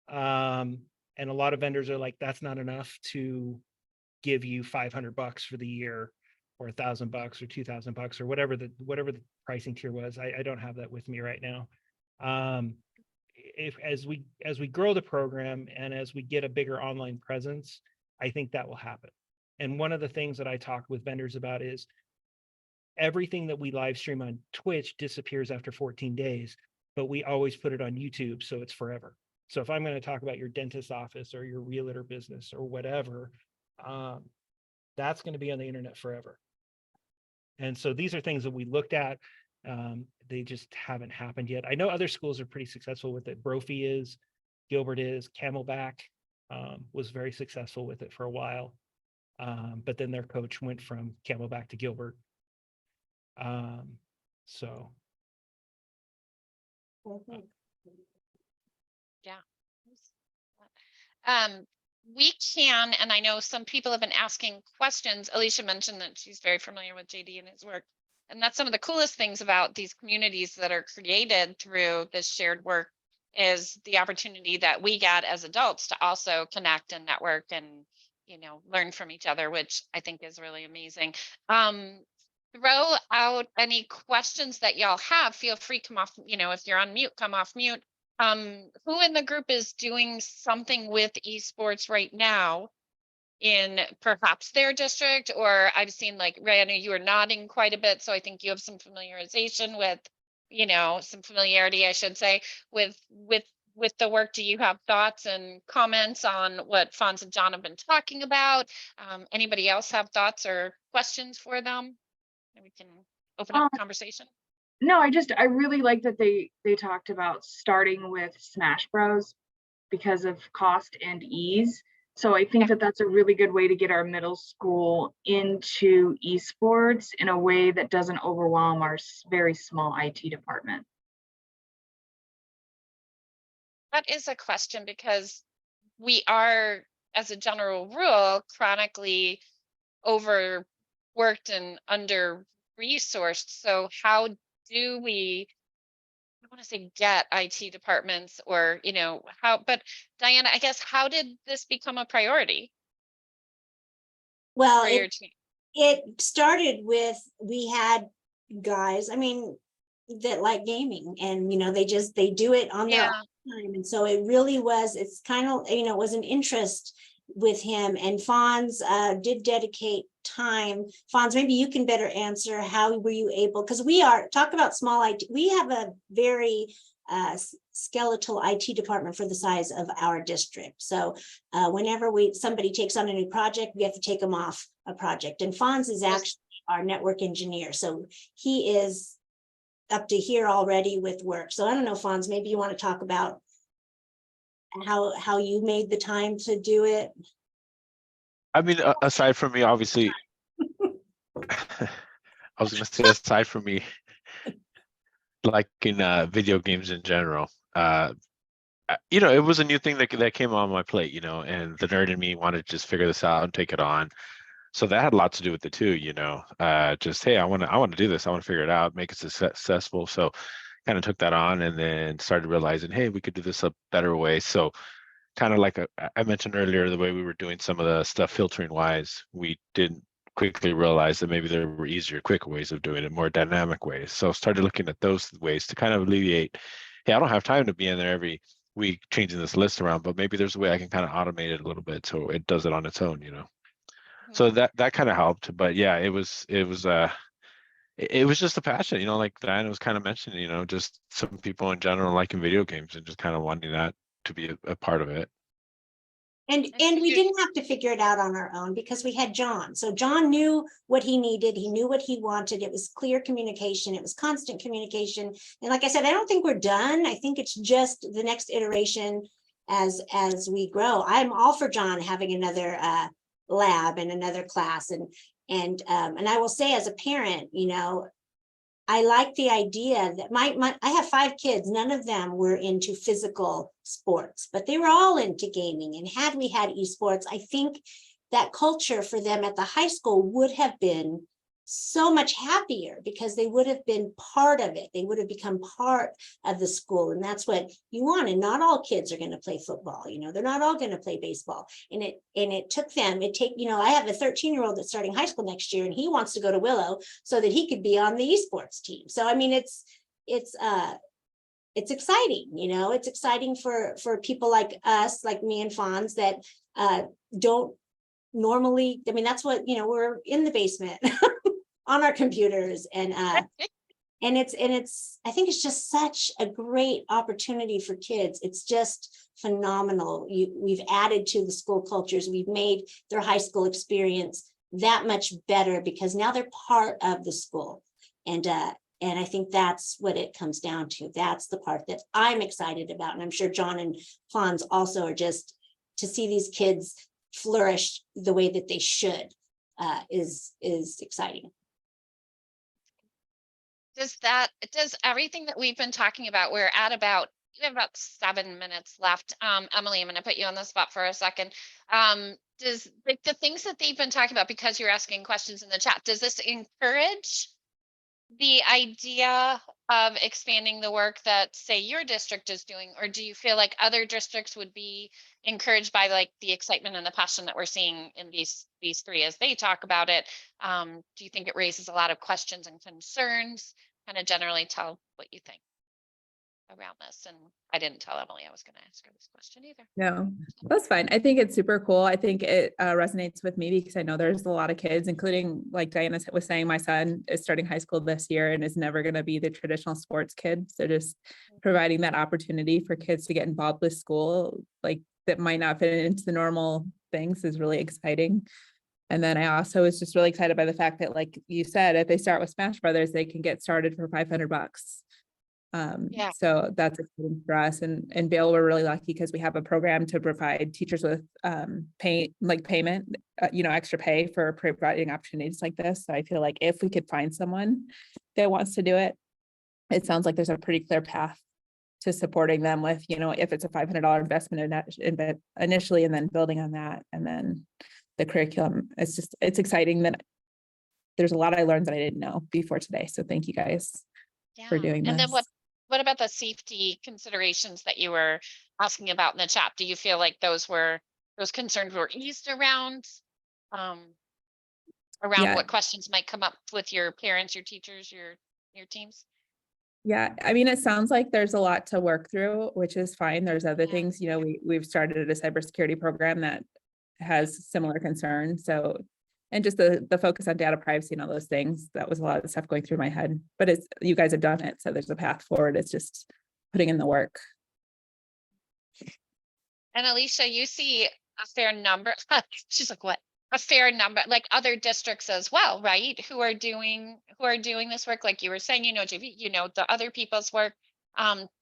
And a lot of vendors are like, that's not enough to give you $500 for the year, or $1,000 or $2,000 or whatever the pricing tier was. I don't have that with me right now. If as we grow the program and as we get a bigger online presence, I think that will happen. And one of the things that I talk with vendors about is everything that we live stream on Twitch disappears after 14 days, but we always put it on YouTube, so it's forever. So if I'm going to talk about your dentist office or your realtor business or whatever, that's going to be on the internet forever. And so these are things that we looked at. They just haven't happened yet. I know other schools are pretty successful with it. Brophy is, Gilbert is, Camelback was very successful with it for a while. But then their coach went from Camelback to Gilbert. So. We can, and I know some people have been asking questions. Alicia mentioned that she's very familiar with JD and his work. And that's some of the coolest things about these communities that are created through this shared work, is the opportunity that we get as adults to also connect and network and, you know, learn from each other, which I think is really amazing. Throw out any questions that y'all have. Feel free, come off, you know, if you're on mute, come off mute. Who in the group is doing something with esports right now in perhaps their district? Or I've seen, like, Ray, I know you were nodding quite a bit, so I think you have some familiarization with, you know, some familiarity, I should say, with the work. Do you have thoughts and comments on what Fonz and John have been talking about? Anybody else have thoughts or questions for them? And we can open up the conversation. No, I really like that they talked about starting with Smash Bros because of cost and ease. So I think that that's a really good way to get our middle school into esports in a way that doesn't overwhelm our very small IT department. That is a question, because we are, as a general rule, chronically overworked and under-resourced. So how do we, I want to say, get IT departments, or, you know, how, but Diana, I guess, how did this become a priority Well, for your team? it started with, we had guys, I mean, that like gaming, and, you know, they do it on their own time. And so it really was, it's kind of, you know, it was an interest with him, and Fonz did dedicate time. Fonz, maybe you can better answer, how were you able, because talk about small IT, we have a very skeletal IT department for the size of our district. So whenever somebody takes on a new project, we have to take them off a project. And Fonz is actually our network engineer, so he is up to here already with work. So I don't know, Fonz, maybe you want to talk about how you made the time to do it. I mean, aside from me, obviously, I was going to say, aside from me, like in video games in general, you know, it was a new thing that came on my plate, you know, and the nerd in me wanted to just figure this out and take it on. So that had a lot to do with it too, you know, just, hey, I want to do this. I want to figure it out, make it successful. So kind of took that on, and then started realizing, hey, we could do this a better way. So kind of like I mentioned earlier, the way we were doing some of the stuff filtering wise, we didn't quickly realize that maybe there were easier, quicker ways of doing it, more dynamic ways. So started looking at those ways to kind of alleviate, hey, I don't have time to be in there every week changing this list around, but maybe there's a way I can kind of automate it a little bit so it does it on its own, you know. So that kind of helped. But yeah, it was just a passion, you know, like Diana was kind of mentioning, you know, just some people in general liking video games and just kind of wanting that to be a part of it. And we didn't have to figure it out on our own, because we had John. So John knew what he needed. He knew what he wanted. It was clear communication. It was constant communication. And like I said, I don't think we're done. I think it's just the next iteration as we grow. I'm all for John having another lab and another class. And I will say, as a parent, you know, I like the idea that I have 5 kids. None of them were into physical sports, but they were all into gaming. And had we had esports, I think that culture for them at the high school would have been so much happier because they would have been part of it. They would have become part of the school. And that's what you want. And not all kids are going to play football. You know, they're not all going to play baseball. And it took them, you know, I have a 13-year-old that's starting high school next year, and he wants to go to Willow so that he could be on the esports team. So, I mean, it's exciting, you know, it's exciting for people like us, like me and Fonz, that don't normally, I mean, that's what, you know, we're in the basement on our computers, and it's I think it's just such a great opportunity for kids. It's just phenomenal. We've added to the school cultures. We've made their high school experience that much better because now they're part of the school. And I think that's what it comes down to. That's the part that I'm excited about. And I'm sure John and Fonz also are, just to see these kids flourish the way that they should is exciting. Does everything that we've been talking about, we're at about, you have about 7 minutes left. Emily, I'm going to put you on the spot for a second. Does the things that they've been talking about, because you're asking questions in the chat, does this encourage the idea of expanding the work that, say, your district is doing? Or do you feel like other districts would be encouraged by like the excitement and the passion that we're seeing in these three as they talk about it? Do you think it raises a lot of questions and concerns? Kind of generally tell what you think around this. And I didn't tell Emily I was going to ask her this question either. No, that's fine. I think it's super cool. I think it resonates with me because I know there's a lot of kids, including, like Diana was saying, my son is starting high school this year and is never going to be the traditional sports kid. So just providing that opportunity for kids to get involved with school, like that might not fit into the normal things, is really exciting. And then I also was just really excited by the fact that, like you said, if they start with Smash Brothers, they can get started for $500. Yeah. So that's exciting for us. And Bill, we're really lucky because we have a program to provide teachers with payment, extra pay for providing opportunities like this. So I feel like if we could find someone that wants to do it, it sounds like there's a pretty clear path to supporting them with, if it's a $500 investment initially, and then building on that, and then the curriculum. It's exciting that there's a lot I learned that I didn't know before today. So thank you guys for doing this. And then what about the safety considerations that you were asking about in the chat? Do you feel like those concerns were eased around what questions might come up with your parents, your teachers, your teams? Yeah, I mean, it sounds like there's a lot to work through, which is fine. There's other things, we've started a cybersecurity program that has similar concerns. So, and just the focus on data privacy and all those things, that was a lot of the stuff going through my head, but you guys have done it. So there's a path forward. It's just putting in the work. And Alicia, you see a fair number. She's like, what? A fair number, like other districts as well, right? Who are doing this work, like you were saying, JV, the other people's work.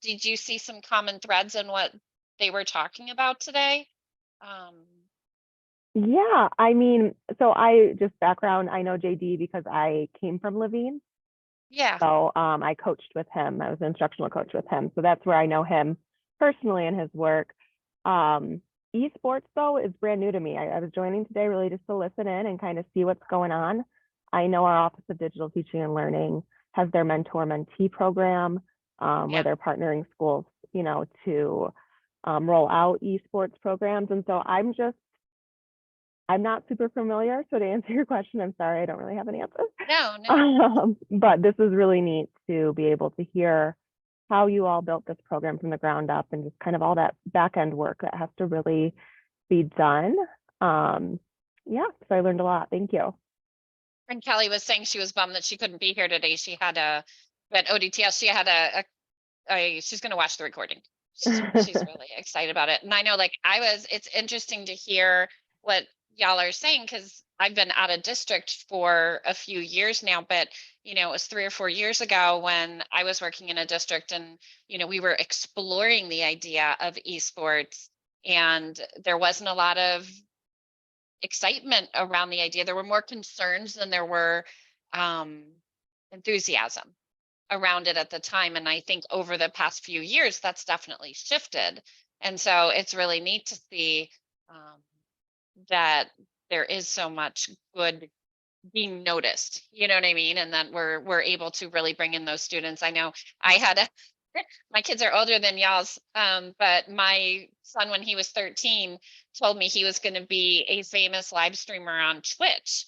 Did you see some common threads in what they were talking about today? Yeah, I mean, so I just background, I know JD because I came from Levine. Yeah. So I coached with him. I was an instructional coach with him. So that's where I know him personally and his work. Esports, though, is brand new to me. I was joining today really just to listen in and kind of see what's going on. I know our Office of Digital Teaching and Learning has their mentor-mentee program where they're partnering schools, to roll out esports programs. And so I'm not super familiar. So to answer your question, I'm sorry, I don't really have an answer. No. But this is really neat to be able to hear how you all built this program from the ground up and just kind of all that back end work that has to really be done. So I learned a lot. Thank you. And Kelly was saying she was bummed that she couldn't be here today. She had at ODTS, she had she's going to watch the recording. She's really excited about it. And I know, it's interesting to hear what y'all are saying, because I've been out of district for a few years now, but it was 3 or 4 years ago when I was working in a district, and we were exploring the idea of esports, and there wasn't a lot of excitement around the idea. There were more concerns than there were enthusiasm around it at the time. And I think over the past few years, that's definitely shifted. And so it's really neat to see that there is so much good being noticed, you know what I mean? And that we're able to really bring in those students. I know I had my kids are older than y'all's, but my son, when he was 13, told me he was going to be a famous live streamer on Twitch.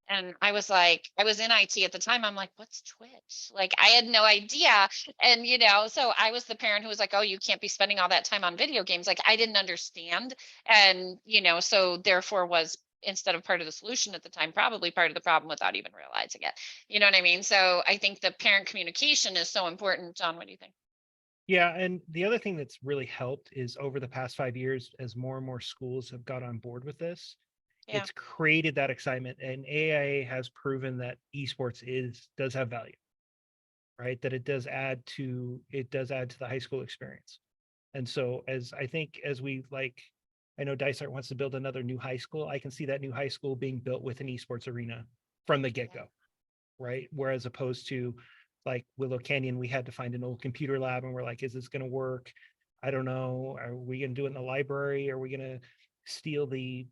And I was like, I was in IT at the time. I'm like, what's Twitch? Like, I had no idea. And, so I was the parent who was like, oh, you can't be spending all that time on video games. Like, I didn't understand. And, so therefore was, instead of part of the solution at the time, probably part of the problem without even realizing it. You know what I mean? So I think the parent communication is so important. John, what do you think? Yeah, and the other thing that's really helped is over the past 5 years, as more and more schools have got on board with this, Yeah. it's created that excitement. And AIA has proven that esports does have value, right? That it does add to the high school experience. And so I know Dysart wants to build another new high school. I can see that new high school being built with an esports arena from the get-go, right? Whereas opposed to like Willow Canyon, we had to find an old computer lab and we're like, is this going to work? I don't know. Are we going to do it in the library? Are we going to steal the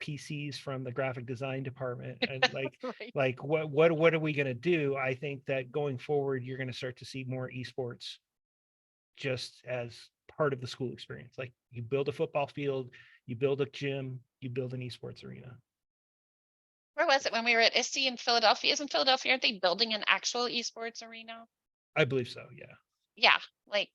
PCs from the graphic design department? And Right. what are we going to do? I think that going forward, you're going to start to see more esports just as part of the school experience. Like you build a football field, you build a gym, you build an esports arena. Where was it when we were at ISTE in Philadelphia? Isn't Philadelphia, aren't they building an actual esports arena? I believe so. Yeah. Yeah, like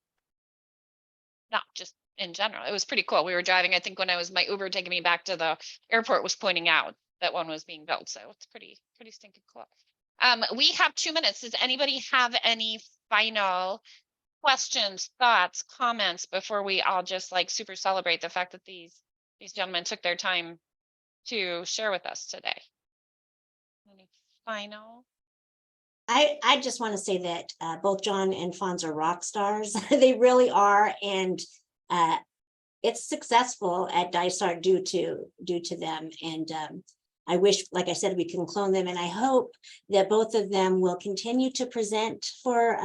not just in general. It was pretty cool. We were driving, I think when I was my Uber taking me back to the airport was pointing out that one was being built. So it's pretty stinking cool. We have 2 minutes. Does anybody have any final questions, thoughts, comments before we all just like super celebrate the fact that these gentlemen took their time to share with us today? Any final? I just want to say that both John and Fonz are rock stars. They really are. And it's successful at Dysart due to them. And I wish, like I said, we can clone them. And I hope that both of them will continue to present for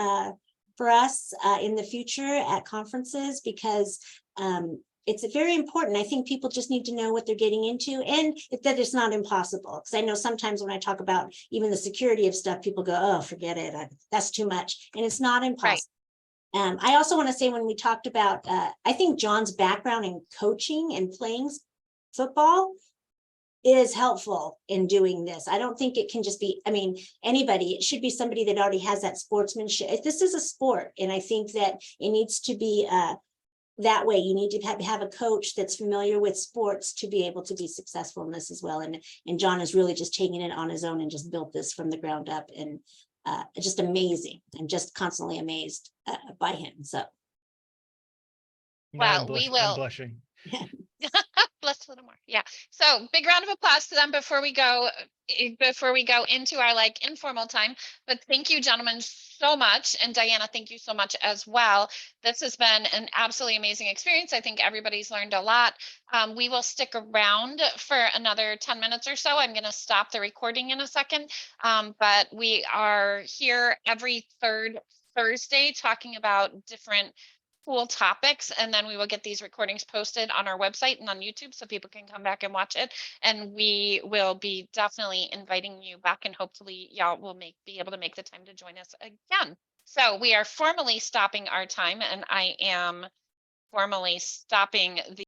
us in the future at conferences, because it's very important. I think people just need to know what they're getting into, and that it's not impossible. Because I know sometimes when I talk about even the security of stuff, people go, oh, forget it. That's too much. And it's not impossible. Right. I also want to say, when we talked about, I think John's background in coaching and playing football is helpful in doing this. I don't think it can just be, anybody. It should be somebody that already has that sportsmanship. This is a sport, and I think that it needs to be that way. You need to have a coach that's familiar with sports to be able to be successful in this as well. And John is really just taking it on his own and just built this from the ground up, and just amazing. I'm just constantly amazed by him. So. Well, we will. I'm blushing. Bless a little more. Yeah. So big round of applause to them before we go into our like informal time. But thank you, gentlemen, so much. And Diana, thank you so much as well. This has been an absolutely amazing experience. I think everybody's learned a lot. We will stick around for another 10 minutes or so. I'm going to stop the recording in a second. But we are here every third Thursday talking about different cool topics, and then we will get these recordings posted on our website and on YouTube so people can come back and watch it. And we will be definitely inviting you back, and hopefully y'all will be able to make the time to join us again. So we are formally stopping our time, and I am formally stopping the